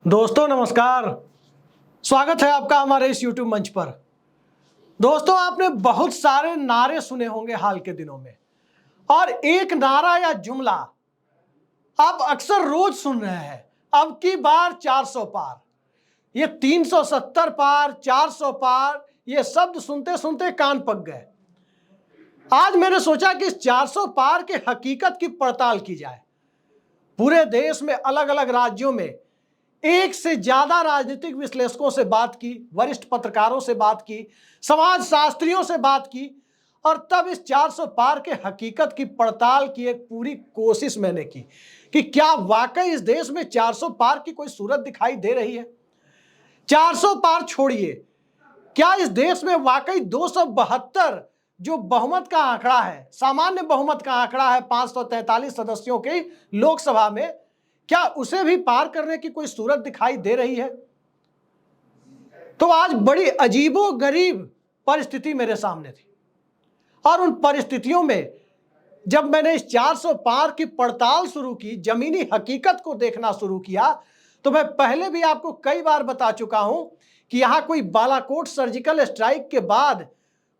दोस्तों नमस्कार। स्वागत है आपका हमारे इस YouTube मंच पर। दोस्तों आपने बहुत सारे नारे सुने होंगे हाल के दिनों में, और एक नारा या जुमला आप अक्सर रोज सुन रहे हैं, अब की बार 400 पार। ये 370 पार, 400 पार, ये शब्द सुनते सुनते कान पक गए। आज मैंने सोचा कि इस 400 पार के हकीकत की पड़ताल की जाए। पूरे देश में अलग अलग राज्यों में एक से ज्यादा राजनीतिक विश्लेषकों से बात की, वरिष्ठ पत्रकारों से बात की, समाज शास्त्रियों से बात की, और तब इस 400 पार के हकीकत की पड़ताल की एक पूरी कोशिश मैंने की कि क्या वाकई इस देश में 400 पार की कोई सूरत दिखाई दे रही है। 400 पार छोड़िए, क्या इस देश में वाकई 272 जो बहुमत का आंकड़ा है, सामान्य बहुमत का आंकड़ा है 543 सदस्यों के लोकसभा में, क्या उसे भी पार करने की कोई सूरत दिखाई दे रही है। तो आज बड़ी अजीबोगरीब परिस्थिति मेरे सामने थी, और उन परिस्थितियों में जब मैंने इस 400 पार की पड़ताल शुरू की, जमीनी हकीकत को देखना शुरू किया, तो मैं पहले भी आपको कई बार बता चुका हूं कि यहां कोई बालाकोट सर्जिकल स्ट्राइक के बाद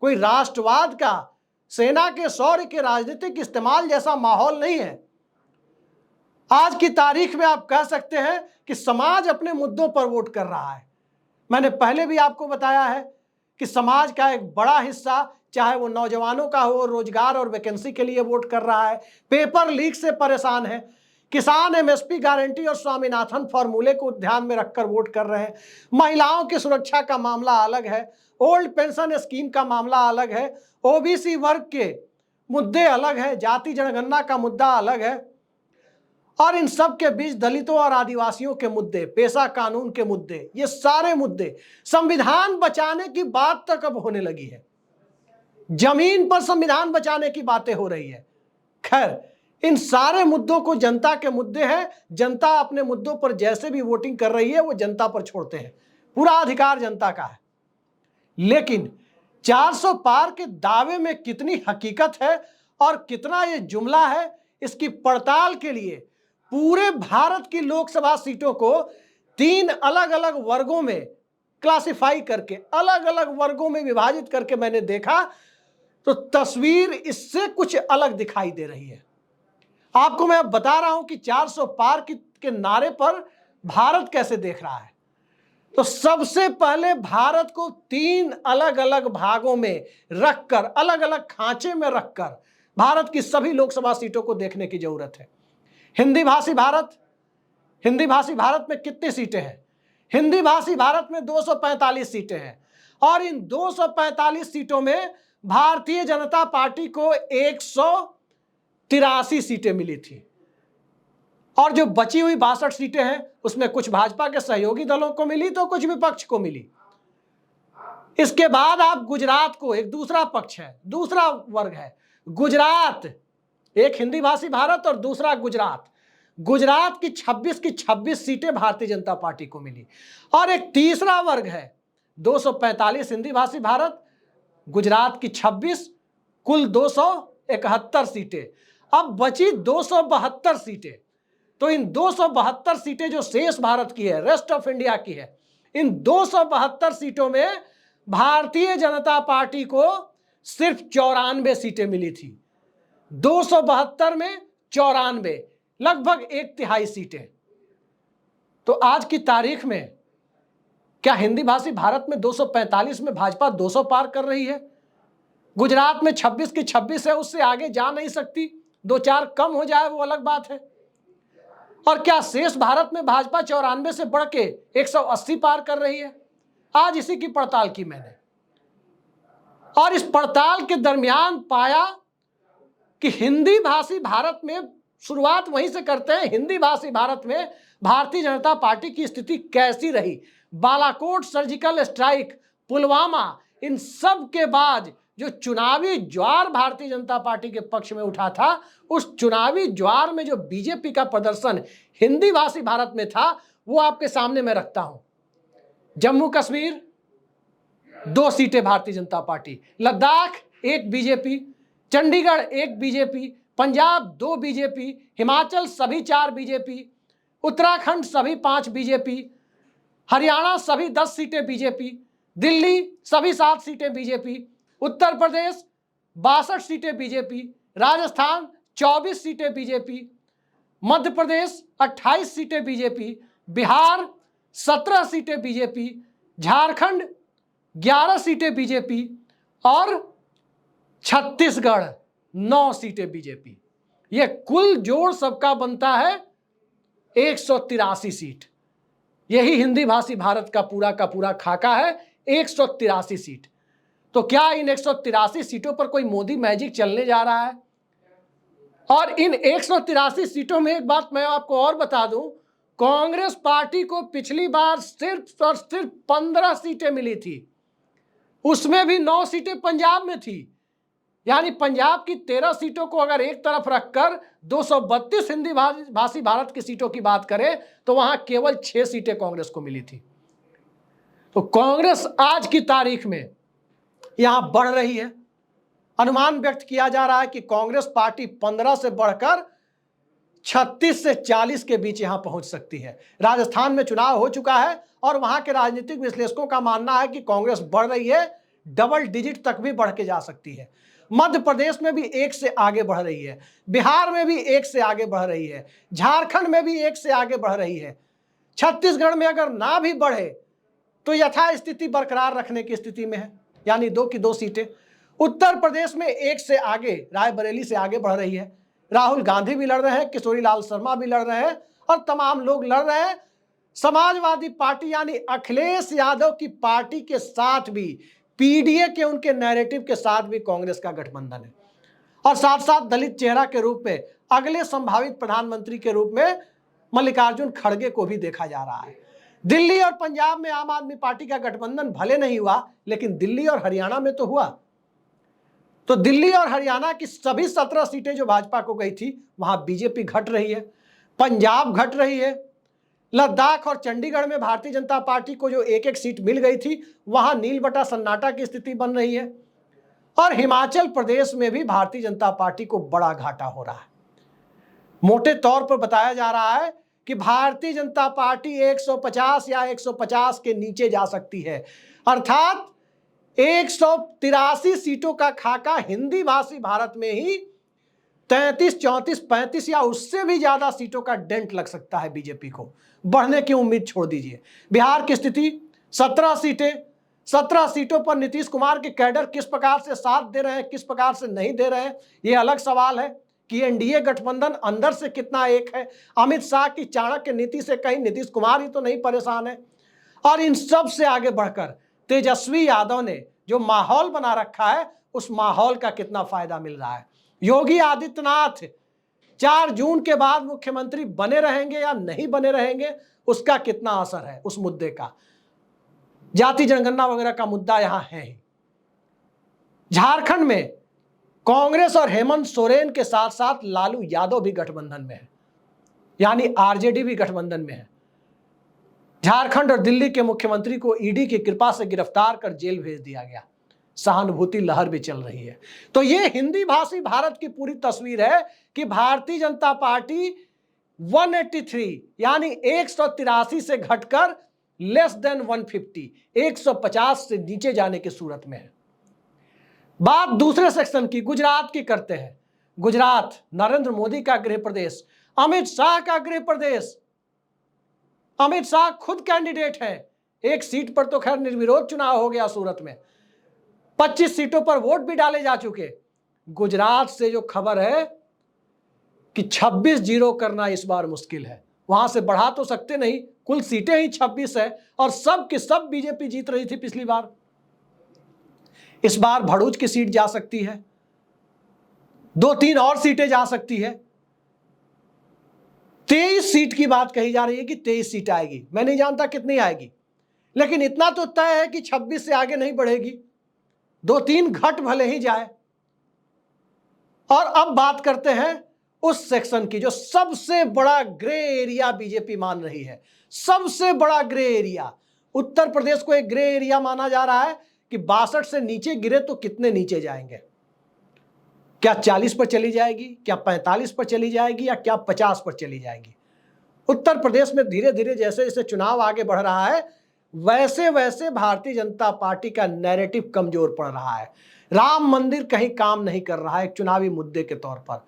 कोई राष्ट्रवाद का, सेना के शौर्य के राजनीतिक इस्तेमाल जैसा माहौल नहीं है। आज की तारीख में आप कह सकते हैं कि समाज अपने मुद्दों पर वोट कर रहा है। मैंने पहले भी आपको बताया है कि समाज का एक बड़ा हिस्सा, चाहे वो नौजवानों का हो, रोजगार और वैकेंसी के लिए वोट कर रहा है, पेपर लीक से परेशान है, किसान एमएसपी गारंटी और स्वामीनाथन फॉर्मूले को ध्यान में रखकर वोट कर रहे हैं, महिलाओं की सुरक्षा का मामला अलग है, ओल्ड पेंशन स्कीम का मामला अलग है, ओबीसी वर्ग के मुद्दे अलग है, जाति जनगणना का मुद्दा अलग है, और इन सब के बीच दलितों और आदिवासियों के मुद्दे, पेशा कानून के मुद्दे, ये सारे मुद्दे, संविधान बचाने की बात तक अब होने लगी है। जमीन पर संविधान बचाने की बातें हो रही है। खैर, इन सारे मुद्दों को जनता के मुद्दे हैं, जनता अपने मुद्दों पर जैसे भी वोटिंग कर रही है वो जनता पर छोड़ते हैं, पूरा अधिकार जनता का है। लेकिन 400 पार के दावे में कितनी हकीकत है और कितना ये जुमला है, इसकी पड़ताल के लिए पूरे भारत की लोकसभा सीटों को 3 अलग अलग वर्गों में क्लासिफाई करके, अलग अलग वर्गों में विभाजित करके मैंने देखा, तो तस्वीर इससे कुछ अलग दिखाई दे रही है। आपको मैं अब बता रहा हूं कि 400 पार के नारे पर भारत कैसे देख रहा है। तो सबसे पहले भारत को 3 अलग अलग भागों में रखकर, अलग अलग खांचे में रखकर भारत की सभी लोकसभा सीटों को देखने की जरूरत है। हिंदी भाषी भारत, हिंदी भाषी भारत में कितनी सीटें हैं? हिंदी भाषी भारत में 245 सीटें हैं, और इन 245 सीटों में भारतीय जनता पार्टी को 183 सीटें मिली थी, और जो बची हुई 62 सीटें हैं उसमें कुछ भाजपा के सहयोगी दलों को मिली तो कुछ विपक्ष को मिली। इसके बाद आप गुजरात को, एक दूसरा पक्ष है, दूसरा वर्ग है गुजरात, एक हिंदी भाषी भारत और दूसरा गुजरात। गुजरात की 26 सीटें भारतीय जनता पार्टी को मिली, और एक तीसरा वर्ग है 245 हिंदी भाषी भारत, गुजरात की 26, कुल 271 सीटें। अब बची 272 सीटें। तो इन 272 सीटें जो शेष भारत की है, रेस्ट ऑफ इंडिया की है, इन 272 सीटों में भारतीय जनता पार्टी को सिर्फ 94 सीटें मिली थी। 272 में 94, लगभग 1/3 सीटें। तो आज की तारीख में क्या हिंदी भाषी भारत में 245 में भाजपा 200 पार कर रही है? गुजरात में 26 की 26 है, उससे आगे जा नहीं सकती, 2-4 कम हो जाए वो अलग बात है। और क्या शेष भारत में भाजपा 94 से बढ़ के 180 पार कर रही है? आज इसी की पड़ताल की मैंने, और इस पड़ताल के दरमियान पाया कि हिंदी भाषी भारत में, शुरुआत वहीं से करते हैं, हिंदी भाषी भारत में भारतीय जनता पार्टी की स्थिति कैसी रही। बालाकोट सर्जिकल स्ट्राइक, पुलवामा, इन सब के बाद जो चुनावी ज्वार भारतीय जनता पार्टी के पक्ष में उठा था, उस चुनावी ज्वार में जो बीजेपी का प्रदर्शन हिंदी भाषी भारत में था, वो आपके सामने मैं रखता हूं। जम्मू कश्मीर 2 सीटें Bharatiya Janata party, Ladakh 1 BJP, Chandigarh 1 BJP, Punjab 2 BJP, Himachal सभी 4 बीजेपी, उत्तराखंड सभी 5 बीजेपी, हरियाणा सभी 10 सीटें बीजेपी, दिल्ली सभी 7 सीटें बीजेपी, उत्तर प्रदेश 62 सीटें बीजेपी, राजस्थान 24 सीटें बीजेपी, मध्य प्रदेश 28 सीटें बीजेपी, बिहार 17 सीटें बीजेपी, झारखंड 11 सीटें बीजेपी और छत्तीसगढ़ 9 सीटें बीजेपी। यह कुल जोड़ सबका बनता है 183 सीट। यही हिंदी भाषी भारत का पूरा खाका है, 183 सीट। तो क्या इन 183 सीटों पर कोई मोदी मैजिक चलने जा रहा है? और इन 183 सीटों में एक बात मैं आपको और बता दूं, कांग्रेस पार्टी को पिछली बार सिर्फ और सिर्फ 15 सीटें मिली थी, उसमें भी 9 सीटें पंजाब में थी। यानी पंजाब की 13 सीटों को अगर एक तरफ रखकर 232 हिंदी भाषी भारत की सीटों की बात करें तो वहां केवल 6 सीटें कांग्रेस को मिली थी। तो कांग्रेस आज की तारीख में यहां बढ़ रही है। अनुमान व्यक्त किया जा रहा है कि कांग्रेस पार्टी 15 से बढ़कर 36 से 40 के बीच यहां पहुंच सकती है। राजस्थान में चुनाव हो चुका है और वहां के राजनीतिक विश्लेषकों का मानना है कि कांग्रेस बढ़ रही है, डबल डिजिट तक भी बढ़ के जा सकती है। मध्य प्रदेश में भी 1 से आगे बढ़ रही है, बिहार में भी 1 से आगे बढ़ रही है, झारखंड में भी 1 से आगे बढ़ रही है, छत्तीसगढ़ में अगर ना भी बढ़े तो यथास्थिति बरकरार रखने की स्थिति में है, यानी 2 की 2 सीटें। उत्तर प्रदेश में 1 से आगे, रायबरेली से आगे बढ़ रही है। राहुल गांधी भी लड़ रहे हैं, किशोरी लाल शर्मा भी लड़ रहे हैं और तमाम लोग लड़ रहे हैं। समाजवादी पार्टी यानी अखिलेश यादव की पार्टी के साथ भी, पीडीए के उनके नैरेटिव के साथ भी कांग्रेस का गठबंधन है। और साथ साथ दलित चेहरा के रूप में अगले संभावित प्रधानमंत्री के रूप में मल्लिकार्जुन खड़गे को भी देखा जा रहा है। दिल्ली और पंजाब में आम आदमी पार्टी का गठबंधन भले नहीं हुआ, लेकिन दिल्ली और हरियाणा में तो हुआ। तो दिल्ली और हरियाणा की सभी 17 सीटें जो भाजपा को गई थी वहां बीजेपी घट रही है, पंजाब घट रही है, लद्दाख और चंडीगढ़ में भारतीय जनता पार्टी को जो 1-1 सीट मिल गई थी वहां नील बटा सन्नाटा की स्थिति बन रही है, और हिमाचल प्रदेश में भी भारतीय जनता पार्टी को बड़ा घाटा हो रहा है। मोटे तौर पर बताया जा रहा है कि भारतीय जनता पार्टी 150 या 150 के नीचे जा सकती है, अर्थात 183 सीटों का खाका हिंदी भाषी भारत में ही 33, 34, 35 या उससे भी ज्यादा सीटों का डेंट लग सकता है बीजेपी को। बढ़ने की उम्मीद छोड़ दीजिए। बिहार की स्थिति 17 सीटें, 17 सीटों पर नीतीश कुमार के कैडर किस प्रकार से साथ दे रहे हैं, किस प्रकार से नहीं दे रहे हैं, यह अलग सवाल है कि एनडीए गठबंधन अंदर से कितना एक है। अमित शाह की चाणक्य नीति से कहीं नीतीश कुमार ही तो नहीं परेशान है। और इन सब से आगे बढ़कर तेजस्वी यादव ने जो माहौल बना रखा है, उस माहौल का कितना फायदा मिल रहा है। योगी आदित्यनाथ 4 जून के बाद मुख्यमंत्री बने रहेंगे या नहीं बने रहेंगे, उसका कितना असर है उस मुद्दे का। जाति जनगणना वगैरह का मुद्दा यहां है ही। झारखंड में कांग्रेस और हेमंत सोरेन के साथ साथ लालू यादव भी गठबंधन में है, यानी आरजेडी भी गठबंधन में है। झारखंड और दिल्ली के मुख्यमंत्री को ईडी की कृपा से गिरफ्तार कर जेल भेज दिया गया। सहानुभूति लहर भी चल रही है। तो ये हिंदी भाषी भारत की पूरी तस्वीर है कि भारतीय जनता पार्टी 183 यानी 183 से घटकर लेस देन 150, 150 से नीचे जाने की सूरत में है। बात दूसरे सेक्शन की, गुजरात की करते हैं। गुजरात नरेंद्र मोदी का गृह प्रदेश, अमित शाह का गृह प्रदेश। अमित शाह खुद कैंडिडेट है। 1 सीट पर तो खैर निर्विरोध चुनाव हो गया सूरत में, 25 सीटों पर वोट भी डाले जा चुके। गुजरात से जो खबर है कि 26-0 करना इस बार मुश्किल है। वहां से बढ़ा तो सकते नहीं, कुल सीटें ही 26 है और सब की सब बीजेपी जीत रही थी पिछली बार। इस बार भड़ूच की सीट जा सकती है, 2-3 और सीटें जा सकती है। 23 सीट की बात कही जा रही है कि 23 सीट आएगी। मैं नहीं जानता कितनी आएगी, लेकिन इतना तो तय है कि 26 से आगे नहीं बढ़ेगी, 2-3 घट भले ही जाए। और अब बात करते हैं उस सेक्शन की जो सबसे बड़ा ग्रे एरिया बीजेपी मान रही है। सबसे बड़ा ग्रे एरिया उत्तर प्रदेश को एक ग्रे एरिया माना जा रहा है कि 62 से नीचे गिरे तो कितने नीचे जाएंगे। क्या 40 पर चली जाएगी, क्या 45 पर चली जाएगी, या क्या 50 पर चली जाएगी। उत्तर प्रदेश में धीरे धीरे जैसे जैसे चुनाव आगे बढ़ रहा है वैसे वैसे भारतीय जनता पार्टी का नैरेटिव कमजोर पड़ रहा है। राम मंदिर कहीं काम नहीं कर रहा है एक चुनावी मुद्दे के तौर पर,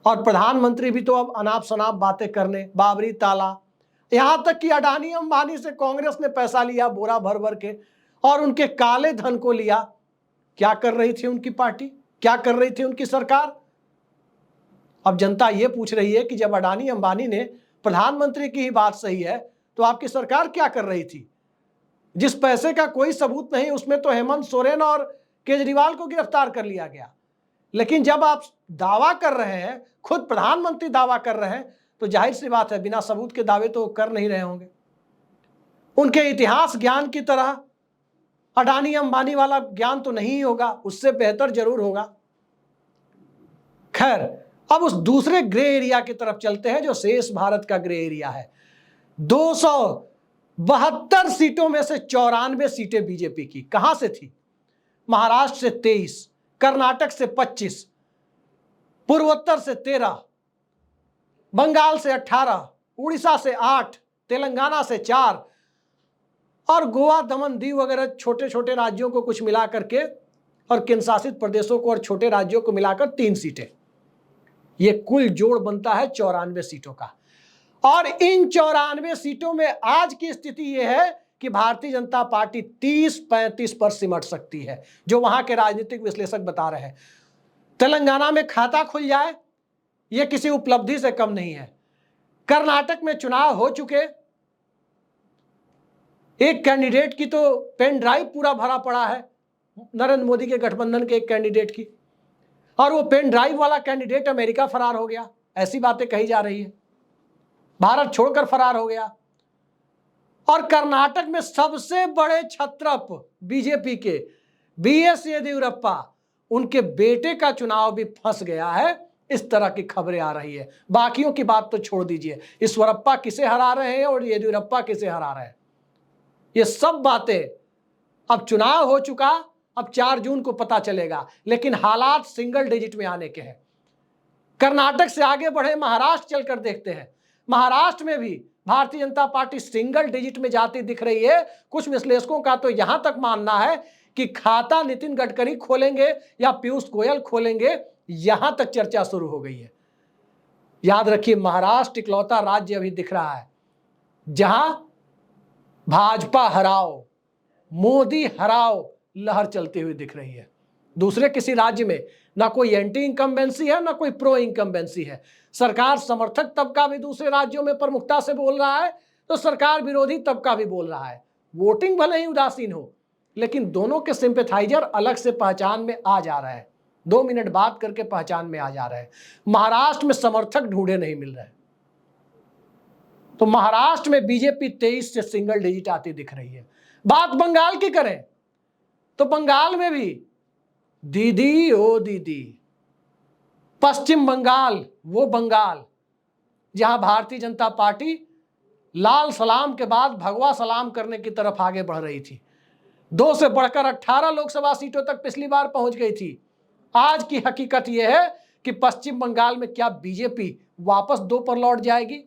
और प्रधानमंत्री भी तो अब अनाप शनाप बातें करने, बाबरी ताला, यहां तक कि अडानी अंबानी से कांग्रेस ने पैसा लिया बोरा भर भर के और उनके काले धन को लिया। क्या कर रही थी उनकी पार्टी, क्या कर रही थी उनकी सरकार? अब जनता यह पूछ रही है कि जब अडानी अंबानी ने, प्रधानमंत्री की ही बात सही है, तो आपकी सरकार क्या कर रही थी? जिस पैसे का कोई सबूत नहीं उसमें तो हेमंत सोरेन और केजरीवाल को गिरफ्तार कर लिया गया। लेकिन जब आप दावा कर रहे हैं, खुद प्रधानमंत्री दावा कर रहे हैं, तो जाहिर सी बात है बिना सबूत के दावे तो कर नहीं रहे होंगे। उनके इतिहास ज्ञान की तरह अडानी अंबानी वाला ज्ञान तो नहीं होगा, उससे बेहतर जरूर होगा। खैर, अब उस दूसरे ग्रे एरिया की तरफ चलते हैं जो शेष भारत का ग्रे एरिया है। 272 सीटों में से 94 सीटें बीजेपी की कहां से थी? महाराष्ट्र से 23, कर्नाटक से 25, पूर्वोत्तर से 13, बंगाल से 18, उड़ीसा से 8, तेलंगाना से 4 और गोवा, दमन, दीव वगैरह छोटे छोटे राज्यों को कुछ मिला करके और केंद्र शासित प्रदेशों को और छोटे राज्यों को मिलाकर 3 सीटें। यह कुल जोड़ बनता है 94 सीटों का। और इन 94 सीटों में आज की स्थिति यह है कि भारतीय जनता पार्टी 30-35 पर सिमट सकती है, जो वहां के राजनीतिक विश्लेषक बता रहे हैं। तेलंगाना में खाता खुल जाए यह किसी उपलब्धि से कम नहीं है। कर्नाटक में चुनाव हो चुके, एक कैंडिडेट की तो पेन ड्राइव पूरा भरा पड़ा है नरेंद्र मोदी के गठबंधन के एक कैंडिडेट की, और वो पेन ड्राइव वाला कैंडिडेट अमेरिका फरार हो गया, ऐसी बातें कही जा रही है, भारत छोड़कर फरार हो गया। और कर्नाटक में सबसे बड़े छत्रप बीजेपी के बीएस येदियुरप्पा, उनके बेटे का चुनाव भी फंस गया है, इस तरह की खबरें आ रही है। बाकियों की बात तो छोड़ दीजिए, ईश्वरप्पा किसे हरा रहे हैं और येदियुरप्पा किसे हरा रहे हैं, ये सब बातें अब चुनाव हो चुका, अब 4 जून को पता चलेगा। लेकिन हालात सिंगल डिजिट में आने के हैं। कर्नाटक से आगे बढ़े, महाराष्ट्र चलकर देखते हैं। महाराष्ट्र में भी Bharatiya Janata party single digit में जाती दिख रही है। कुछ विश्लेषकों का तो यहां तक मानना है कि खाता नितिन गडकरी खोलेंगे या पीयूष गोयल खोलेंगे, यहां तक चर्चा शुरू हो गई है। याद रखिए, महाराष्ट्र इकलौता राज्य अभी दिख रहा है जहां भाजपा हराओ, मोदी हराओ लहर चलती हुई दिख रही है। दूसरे किसी राज्य में ना कोई एंटी इनकम्बेंसी है, ना कोई प्रो इनकम्बेंसी है। सरकार समर्थक तबका भी दूसरे राज्यों में प्रमुखता से बोल रहा है, तो सरकार विरोधी तबका भी बोल रहा है। वोटिंग भले ही उदासीन हो, लेकिन दोनों के सिंपैथाइजर अलग से पहचान में आ जा रहे हैं। 2 मिनट बात करके पहचान में आ जा रहे हैं। महाराष्ट्र में समर्थक ढूंढे नहीं मिल रहे, तो महाराष्ट्र में बीजेपी 23 से सिंगल डिजिट आती दिख रही है। बात बंगाल की करें तो बंगाल में भी दीदी ओ दीदी, पश्चिम बंगाल वो बंगाल जहां भारतीय जनता पार्टी लाल सलाम के बाद भगवा सलाम करने की तरफ आगे बढ़ रही थी। 2 से बढ़कर 18 लोकसभा सीटों तक पिछली बार पहुंच गई थी। आज की हकीकत यह है कि पश्चिम बंगाल में क्या बीजेपी वापस 2 पर लौट जाएगी?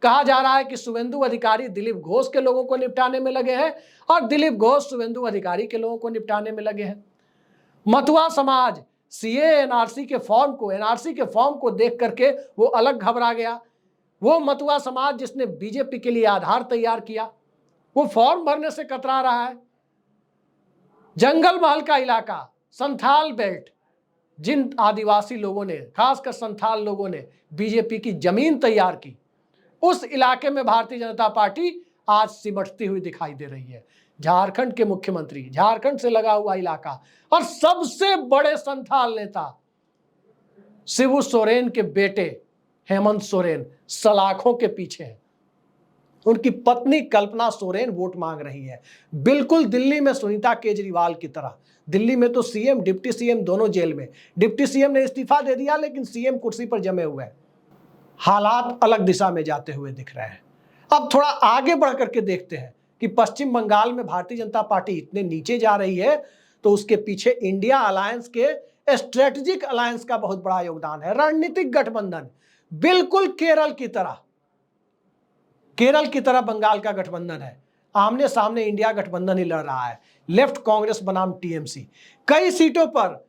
कहा जा रहा है कि शुभेंदु अधिकारी दिलीप घोष के लोगों को निपटाने में लगे हैं और दिलीप घोष शुभेंदु अधिकारी के लोगों को निपटाने में लगे हैं। मतुआ समाज सीए एनआरसी के फॉर्म को देख करके वो अलग घबरा गया। वो मतुआ समाज जिसने बीजेपी के लिए आधार तैयार किया, वो फॉर्म भरने से कतरा रहा है। जंगल महल का इलाका, संथाल बेल्ट, जिन आदिवासी लोगों ने, खासकर संथाल लोगों ने बीजेपी की जमीन तैयार की, उस इलाके में भारतीय जनता पार्टी आज सिमटती हुई दिखाई दे रही है। झारखंड के मुख्यमंत्री, झारखंड से लगा हुआ इलाका, और सबसे बड़े संथाल नेता शिबू सोरेन के बेटे हेमंत सोरेन सलाखों के पीछे हैं। उनकी पत्नी कल्पना सोरेन वोट मांग रही है, बिल्कुल दिल्ली में सुनीता केजरीवाल की तरह। दिल्ली में तो सीएम, डिप्टी सीएम दोनों जेल में। डिप्टी सीएम ने इस्तीफा दे दिया, लेकिन सीएम कुर्सी पर जमे हुए हैं। हालात अलग दिशा में जाते हुए दिख रहे हैं। अब थोड़ा आगे बढ़ करके देखते हैं कि पश्चिम बंगाल में भारतीय जनता पार्टी इतने नीचे जा रही है, तो उसके पीछे इंडिया अलायंस के स्ट्रेटेजिक अलायंस का बहुत बड़ा योगदान है। रणनीतिक गठबंधन, बिल्कुल केरल की तरह। केरल की तरह बंगाल का गठबंधन है, आमने सामने इंडिया गठबंधन ही लड़ रहा है, लेफ्ट कांग्रेस बनाम टीएमसी। कई सीटों पर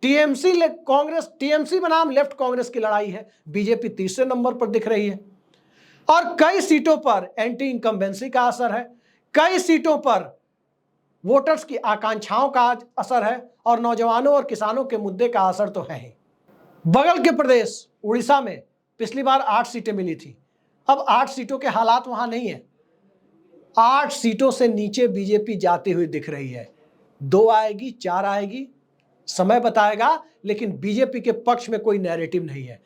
टीएमसी बनाम लेफ्ट कांग्रेस की लड़ाई है, बीजेपी तीसरे नंबर पर दिख रही है। और कई सीटों पर एंटी इनकम्बेंसी का असर है, कई सीटों पर वोटर्स की आकांक्षाओं का असर है, और नौजवानों और किसानों के मुद्दे का असर तो है ही। बगल के प्रदेश उड़ीसा में पिछली बार 8 सीटें मिली थी, अब 8 सीटों के हालात वहां नहीं है। 8 सीटों से नीचे बीजेपी जाती हुई दिख रही है। 2 आएगी, 4 आएगी, समय बताएगा, लेकिन बीजेपी के पक्ष में कोई नैरेटिव नहीं है।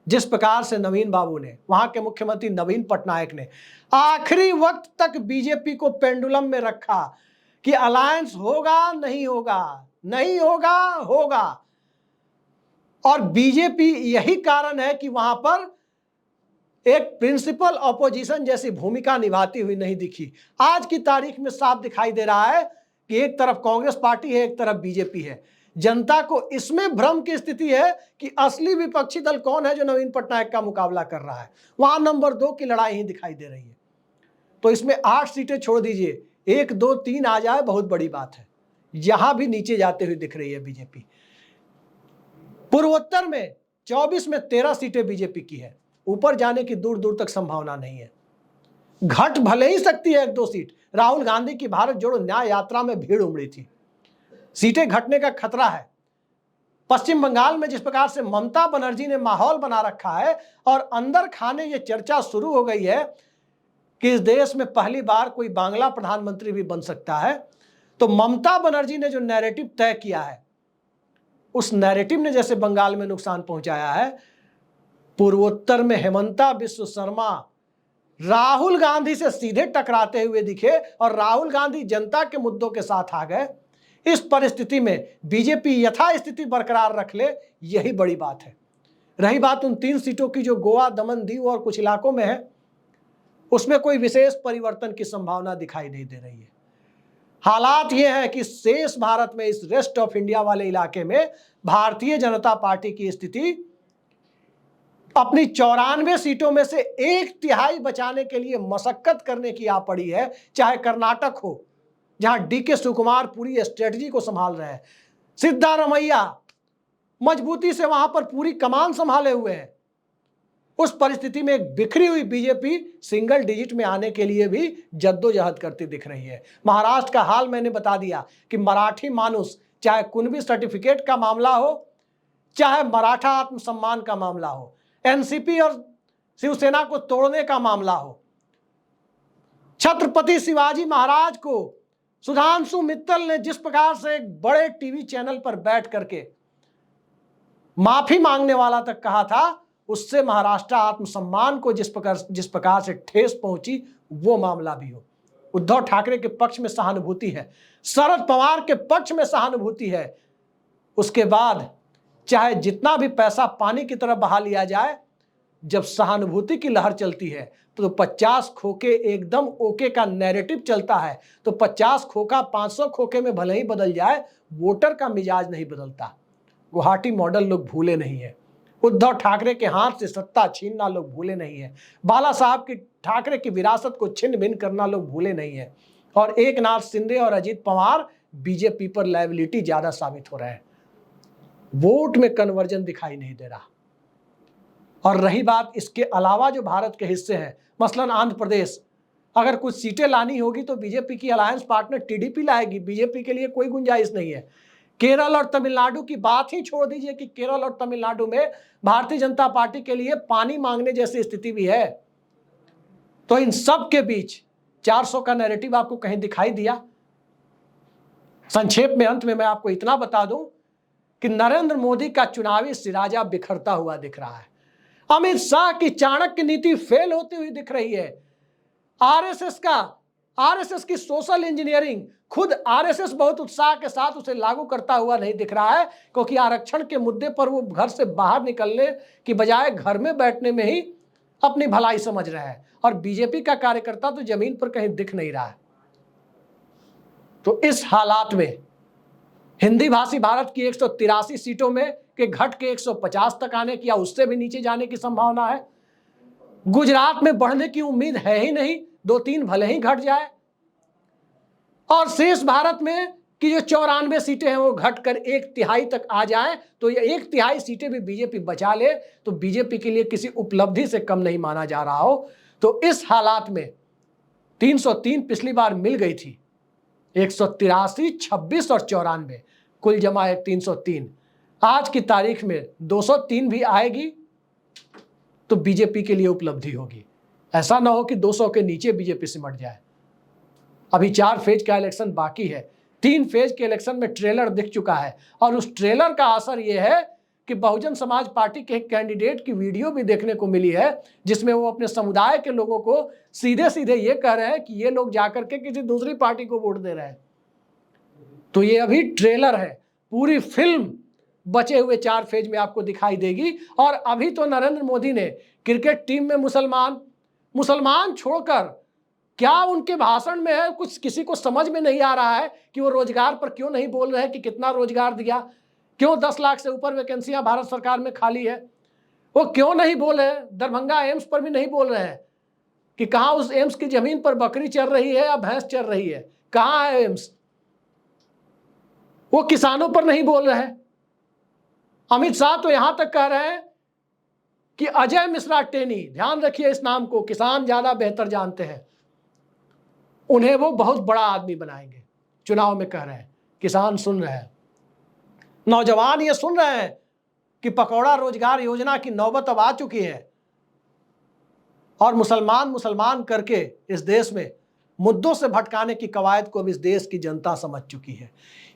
जिस प्रकार से नवीन बाबू ने, वहां के मुख्यमंत्री नवीन पटनायक ने आखिरी वक्त तक बीजेपी को पेंडुलम में रखा कि अलायंस होगा नहीं होगा, नहीं होगा होगा, और बीजेपी यही कारण है कि वहां पर एक प्रिंसिपल ऑपोजिशन जैसी भूमिका निभाती हुई नहीं दिखी। आज की तारीख में साफ दिखाई दे रहा है कि एक तरफ कांग्रेस पार्टी है, एक तरफ बीजेपी है। जनता को इसमें भ्रम की स्थिति है कि असली विपक्षी दल कौन है जो नवीन पटनायक का मुकाबला कर रहा है। वहां नंबर 2 की लड़ाई ही दिखाई दे रही है। तो इसमें 8 सीटें छोड़ दीजिए, 1, 2, 3 आ जाए, बहुत बड़ी बात है। यहां भी नीचे जाते हुए दिख रही है बीजेपी। पूर्वोत्तर में 24 में 13 सीटें बीजेपी की है, ऊपर जाने की दूर दूर तक संभावना नहीं है। घट भले ही सकती है 1-2 सीट। राहुल गांधी की भारत जोड़ो न्याय यात्रा में भीड़ उमड़ी थी, सीटें घटने का खतरा है। पश्चिम बंगाल में जिस प्रकार से ममता बनर्जी ने माहौल बना रखा है और अंदर खाने ये चर्चा शुरू हो गई है कि इस देश में पहली बार कोई बांग्ला प्रधानमंत्री भी बन सकता है, तो ममता बनर्जी ने जो नैरेटिव तय किया है, उस नैरेटिव ने जैसे बंगाल में नुकसान पहुंचाया है, पूर्वोत्तर में हेमंता बिस्व शर्मा राहुल गांधी से सीधे टकराते हुए दिखे और राहुल गांधी जनता के मुद्दों के साथ आ गए। इस परिस्थिति में बीजेपी यथास्थिति बरकरार रख ले, यही बड़ी बात है। रही बात उन 3 सीटों की जो गोवा, दमन, दीव और कुछ इलाकों में है, उसमें कोई विशेष परिवर्तन की संभावना दिखाई नहीं दे रही है। हालात यह है कि शेष भारत में, इस रेस्ट ऑफ इंडिया वाले इलाके में भारतीय जनता पार्टी की स्थिति अपनी 94 सीटों में से 1/3 बचाने के लिए मशक्कत करने की आ पड़ी है। चाहे कर्नाटक हो, जहां डीके सुकुमार पूरी स्ट्रेटजी को संभाल रहे हैं, सिद्धारमैया मजबूती से वहां पर पूरी कमान संभाले हुए हैं। उस परिस्थिति में एक बिखरी हुई बीजेपी सिंगल डिजिट में आने के लिए भी जद्दोजहद करती दिख रही है। महाराष्ट्र का हाल मैंने बता दिया कि मराठी मानुस, चाहे कुणबी सर्टिफिकेट का मामला हो, चाहे मराठा आत्मसम्मान का मामला हो, एनसीपी और शिवसेना को तोड़ने का मामला हो, छत्रपति शिवाजी महाराज को सुधांशु मित्तल ने जिस प्रकार से एक बड़े टीवी चैनल पर बैठ करके माफी मांगने वाला तक कहा था, उससे महाराष्ट्र आत्मसम्मान को जिस प्रकार से ठेस पहुंची, वो मामला भी हो। उद्धव ठाकरे के पक्ष में सहानुभूति है, शरद पवार के पक्ष में सहानुभूति है। उसके बाद चाहे जितना भी पैसा पानी की तरफ बहा लिया जाए, जब सहानुभूति की लहर चलती है तो 50 खोखे एकदम ओके का नैरेटिव चलता है, तो 50 खोखा 500 खोखे में भले ही बदल जाए, वोटर का मिजाज नहीं बदलता। गुवाहाटी मॉडल लोग भूले नहीं है, उद्धव ठाकरे के हाथ से सत्ता छीनना लोग भूले नहीं है, बाला साहब की ठाकरे की विरासत को छिन्न भिन्न करना लोग भूले नहीं है, और एकनाथ शिंदे और अजीत पवार बीजेपी पर लायबिलिटी ज्यादा साबित हो रहे हैं। वोट में कन्वर्जन दिखाई नहीं दे रहा। और रही बात इसके अलावा जो भारत के हिस्से हैं, मसलन आंध्र प्रदेश, अगर कुछ सीटें लानी होगी तो बीजेपी की अलायंस पार्टनर टीडीपी लाएगी, बीजेपी के लिए कोई गुंजाइश नहीं है। केरल और तमिलनाडु की बात ही छोड़ दीजिए कि केरल और तमिलनाडु में भारतीय जनता पार्टी के लिए पानी मांगने जैसी स्थिति भी है। तो इन सब के बीच 400 का नैरेटिव आपको कहीं दिखाई दिया? संक्षेप में अंत में मैं आपको इतना बता दूं कि नरेंद्र मोदी का चुनावी सिराजा बिखरता हुआ दिख रहा है। अमित शाह की चाणक्य नीति फेल होती हुई दिख रही है। आरएसएस की सोशल इंजीनियरिंग, खुद आरएसएस बहुत उत्साह के साथ उसे लागू करता हुआ नहीं दिख रहा है, क्योंकि आरक्षण के मुद्दे पर वो घर से बाहर निकलने की बजाय घर में बैठने में ही अपनी भलाई समझ रहे हैं, और बीजेपी का कार्यकर्ता तो जमीन पर कहीं दिख नहीं रहा है। तो इस हालात में हिंदी भाषी भारत की 183 सीटों में के घट के 150 तक आने की या उससे भी नीचे जाने की संभावना है। गुजरात में बढ़ने की उम्मीद है ही नहीं, 2-3 भले ही घट जाए। और शेष भारत में कि जो 94 सीटें हैं वो घटकर 1/3 तक आ जाए, तो ये 1/3 सीटें भी बीजेपी बचा ले तो बीजेपी के लिए किसी उपलब्धि से कम नहीं माना जा रहा हो। तो इस हालात में 303 पिछली बार मिल गई थी, 183, 26 और 94, कुल जमा है 303। आज की तारीख में 203 भी आएगी तो बीजेपी के लिए उपलब्धि होगी। ऐसा ना हो कि 200 के नीचे बीजेपी सिमट जाए। अभी 4 फेज का इलेक्शन बाकी है। 3 फेज के इलेक्शन में ट्रेलर दिख चुका है और उस ट्रेलर का असर यह है कि बहुजन समाज पार्टी के कैंडिडेट की वीडियो भी देखने को मिली है, जिसमें वो अपने समुदाय के लोगों को सीधे सीधे ये कह रहे हैं कि ये लोग जाकर के किसी दूसरी पार्टी को वोट दे रहे हैं। तो ये अभी ट्रेलर है, पूरी फिल्म बचे हुए 4 फेज में आपको दिखाई देगी। और अभी तो नरेंद्र मोदी ने क्रिकेट टीम में मुसलमान छोड़कर, क्या उनके भाषण में है, कुछ किसी को समझ में नहीं आ रहा है कि वो रोजगार पर क्यों नहीं बोल रहे हैं कि कितना रोजगार दिया, क्यों 10 लाख से ऊपर वैकेंसियां भारत सरकार में खाली है। वो क्यों नहीं बोल रहे हैं, दरभंगा एम्स पर भी नहीं बोल रहे हैं कि कहाँ उस एम्स की जमीन पर बकरी चल रही है या भैंस चल रही है, कहाँ है एम्स। वो किसानों पर नहीं बोल रहे हैं। अमित शाह तो यहां तक कह रहे हैं कि अजय मिश्रा टेनी, ध्यान रखिए इस नाम को, किसान ज्यादा बेहतर जानते हैं, उन्हें वो बहुत बड़ा आदमी बनाएंगे, चुनाव में कह रहे हैं। किसान सुन रहे हैं, नौजवान ये सुन रहे हैं कि पकौड़ा रोजगार योजना की नौबत अब आ चुकी है और मुसलमान करके इस देश में मुद्दों से भटकाने की कवायद को भी इस देश की जनता समझ चुकी है।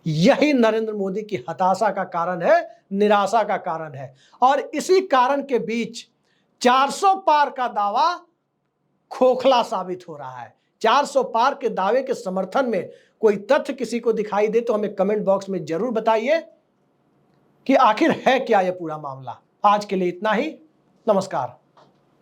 यही नरेंद्र मोदी की हताशा का कारण है, निराशा का कारण है। और इसी कारण के बीच 400 पार का दावा खोखला साबित हो रहा है। 400 पार के दावे के समर्थन में कोई तथ्य किसी को दिखाई दे तो हमें कमेंट बॉक्स में जरूर बताइए कि आखिर है क्या यह पूरा मामला। आज के लिए इतना ही, नमस्कार।